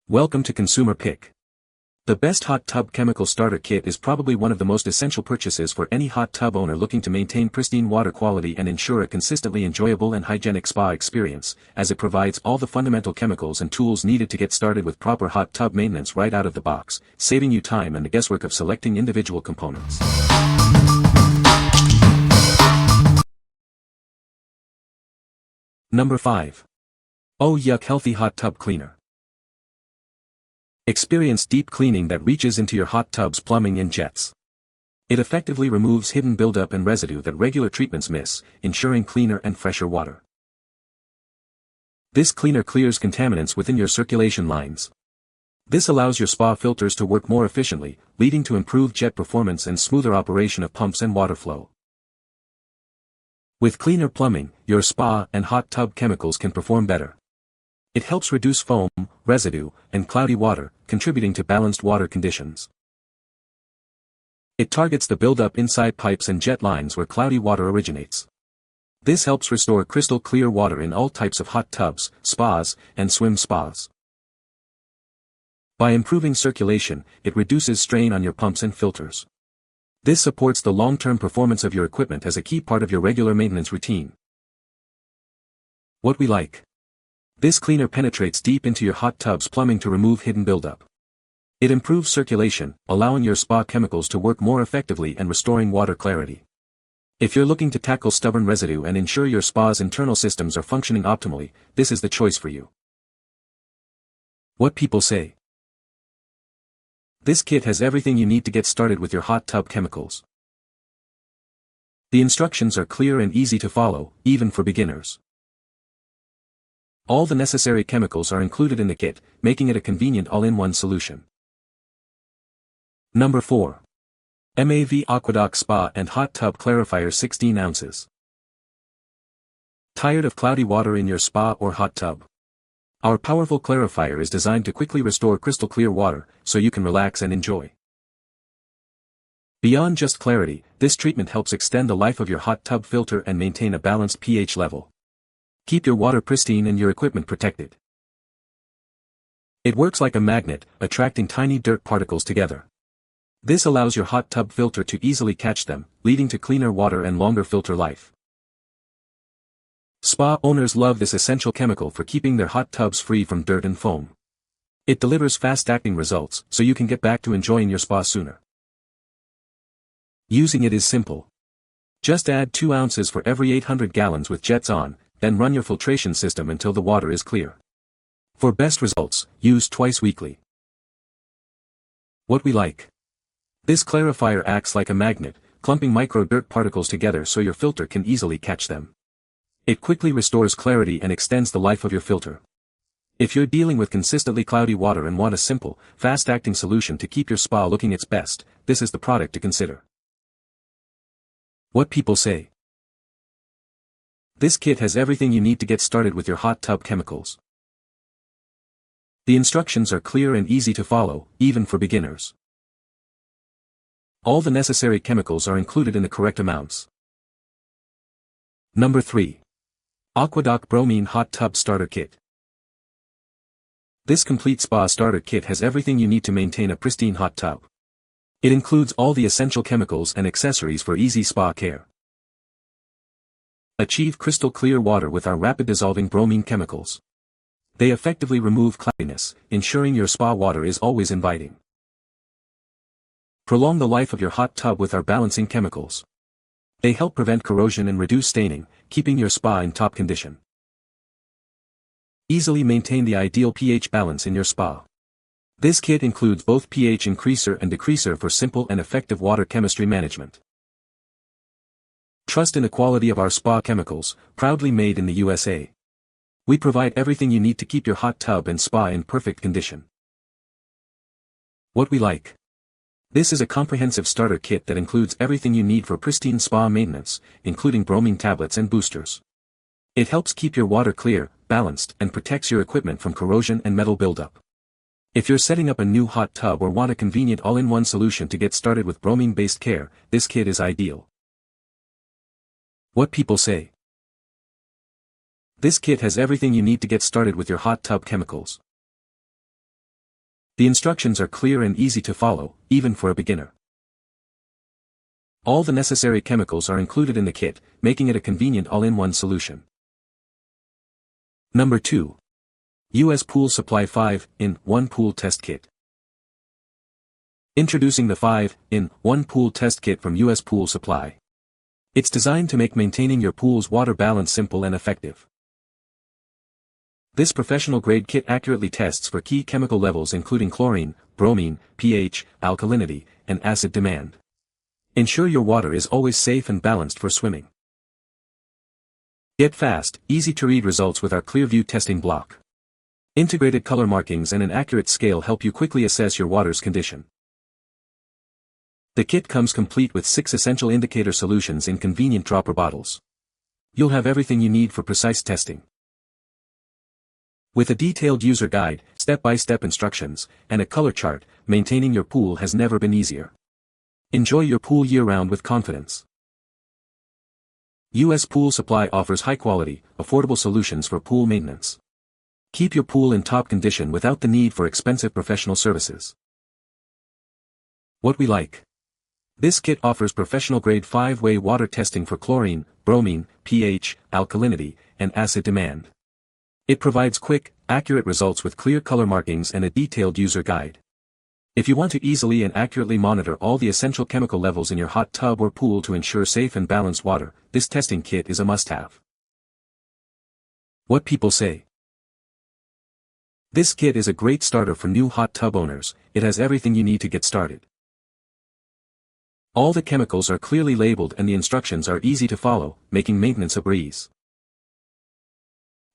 Welcome to Consumer Pick. The best hot tub chemical starter kit is probably one of the most essential purchases for any hot tub owner looking to maintain pristine water quality and ensure a consistently enjoyable and hygienic spa experience, as it provides all the fundamental chemicals and tools needed to get started with proper hot tub maintenance right out of the box, saving you time and the guesswork of selecting individual components. Number 5. Oh Yuck Healthy Hot Tub Cleaner. Experience deep cleaning that reaches into your hot tub's plumbing and jets. It effectively removes hidden buildup and residue that regular treatments miss, ensuring cleaner and fresher water. This cleaner clears contaminants within your circulation lines. This allows your spa filters to work more efficiently, leading to improved jet performance and smoother operation of pumps and water flow. With cleaner plumbing, your spa and hot tub chemicals can perform better. It helps reduce foam, residue, and cloudy water, contributing to balanced water conditions. It targets the buildup inside pipes and jet lines where cloudy water originates. This helps restore crystal clear water in all types of hot tubs, spas, and swim spas. By improving circulation, it reduces strain on your pumps and filters. This supports the long-term performance of your equipment as a key part of your regular maintenance routine. What we like. This cleaner penetrates deep into your hot tub's plumbing to remove hidden buildup. It improves circulation, allowing your spa chemicals to work more effectively and restoring water clarity. If you're looking to tackle stubborn residue and ensure your spa's internal systems are functioning optimally, this is the choice for you. What people say. This kit has everything you need to get started with your hot tub chemicals. The instructions are clear and easy to follow, even for beginners. All the necessary chemicals are included in the kit, making it a convenient all-in-one solution. Number 4. MAV AquaDoc Spa and Hot Tub Clarifier 16 ounces. Tired of cloudy water in your spa or hot tub? Our powerful clarifier is designed to quickly restore crystal clear water, so you can relax and enjoy. Beyond just clarity, this treatment helps extend the life of your hot tub filter and maintain a balanced pH level. Keep your water pristine and your equipment protected. It works like a magnet, attracting tiny dirt particles together. This allows your hot tub filter to easily catch them, leading to cleaner water and longer filter life. Spa owners love this essential chemical for keeping their hot tubs free from dirt and foam. It delivers fast-acting results, so you can get back to enjoying your spa sooner. Using it is simple. Just add 2 ounces for every 800 gallons with jets on, then run your filtration system until the water is clear. For best results, use twice weekly. What we like. This clarifier acts like a magnet, clumping micro dirt particles together so your filter can easily catch them. It quickly restores clarity and extends the life of your filter. If you're dealing with consistently cloudy water and want a simple, fast-acting solution to keep your spa looking its best, this is the product to consider. What people say. This kit has everything you need to get started with your hot tub chemicals. The instructions are clear and easy to follow, even for beginners. All the necessary chemicals are included in the correct amounts. Number 3. AquaDoc Bromine Hot Tub Starter Kit. This complete spa starter kit has everything you need to maintain a pristine hot tub. It includes all the essential chemicals and accessories for easy spa care. Achieve crystal clear water with our rapid dissolving bromine chemicals. They effectively remove cloudiness, ensuring your spa water is always inviting. Prolong the life of your hot tub with our balancing chemicals. They help prevent corrosion and reduce staining, keeping your spa in top condition. Easily maintain the ideal pH balance in your spa. This kit includes both pH increaser and decreaser for simple and effective water chemistry management. Trust in the quality of our spa chemicals, proudly made in the USA. We provide everything you need to keep your hot tub and spa in perfect condition. What we like. This is a comprehensive starter kit that includes everything you need for pristine spa maintenance, including bromine tablets and boosters. It helps keep your water clear, balanced, and protects your equipment from corrosion and metal buildup. If you're setting up a new hot tub or want a convenient all-in-one solution to get started with bromine-based care, this kit is ideal. What people say. This kit has everything you need to get started with your hot tub chemicals. The instructions are clear and easy to follow, even for a beginner. All the necessary chemicals are included in the kit, making it a convenient all-in-one solution. Number 2. US Pool Supply 5-in-1 Pool Test Kit. Introducing the 5-in-1 Pool Test Kit from US Pool Supply. It's designed to make maintaining your pool's water balance simple and effective. This professional-grade kit accurately tests for key chemical levels including chlorine, bromine, pH, alkalinity, and acid demand. Ensure your water is always safe and balanced for swimming. Get fast, easy-to-read results with our ClearView testing block. Integrated color markings and an accurate scale help you quickly assess your water's condition. The kit comes complete with 6 essential indicator solutions in convenient dropper bottles. You'll have everything you need for precise testing. With a detailed user guide, step-by-step instructions, and a color chart, maintaining your pool has never been easier. Enjoy your pool year-round with confidence. US Pool Supply offers high-quality, affordable solutions for pool maintenance. Keep your pool in top condition without the need for expensive professional services. What we like. This kit offers professional-grade 5-way water testing for chlorine, bromine, pH, alkalinity, and acid demand. It provides quick, accurate results with clear color markings and a detailed user guide. If you want to easily and accurately monitor all the essential chemical levels in your hot tub or pool to ensure safe and balanced water, this testing kit is a must-have. What people say. This kit is a great starter for new hot tub owners. It has everything you need to get started. All the chemicals are clearly labeled and the instructions are easy to follow, making maintenance a breeze.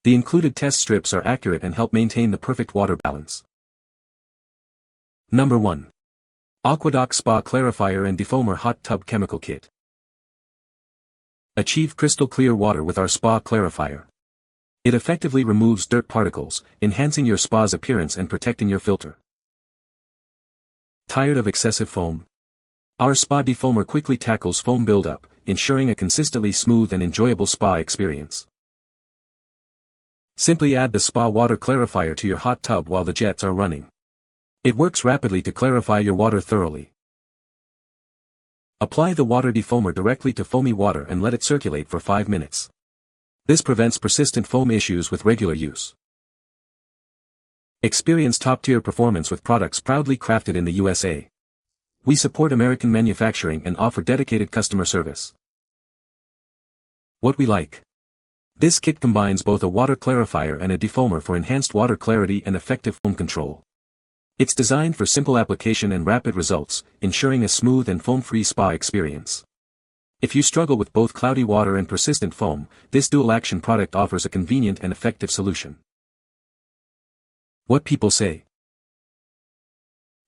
The included test strips are accurate and help maintain the perfect water balance. Number 1. AquaDoc Spa Clarifier and Defoamer Hot Tub Chemical Kit. Achieve crystal clear water with our Spa Clarifier. It effectively removes dirt particles, enhancing your spa's appearance and protecting your filter. Tired of excessive foam? Our Spa Defoamer quickly tackles foam buildup, ensuring a consistently smooth and enjoyable spa experience. Simply add the Spa Water Clarifier to your hot tub while the jets are running. It works rapidly to clarify your water thoroughly. Apply the water defoamer directly to foamy water and let it circulate for 5 minutes. This prevents persistent foam issues with regular use. Experience top-tier performance with products proudly crafted in the USA. We support American manufacturing and offer dedicated customer service. What we like. This kit combines both a water clarifier and a defoamer for enhanced water clarity and effective foam control. It's designed for simple application and rapid results, ensuring a smooth and foam-free spa experience. If you struggle with both cloudy water and persistent foam, this dual-action product offers a convenient and effective solution. What people say.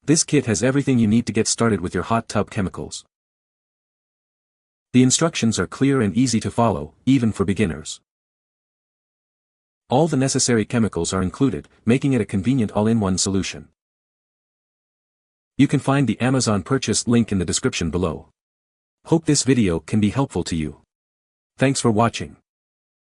This kit has everything you need to get started with your hot tub chemicals. The instructions are clear and easy to follow, even for beginners. All the necessary chemicals are included, making it a convenient all-in-one solution. You can find the Amazon purchase link in the description below. Hope this video can be helpful to you. Thanks for watching.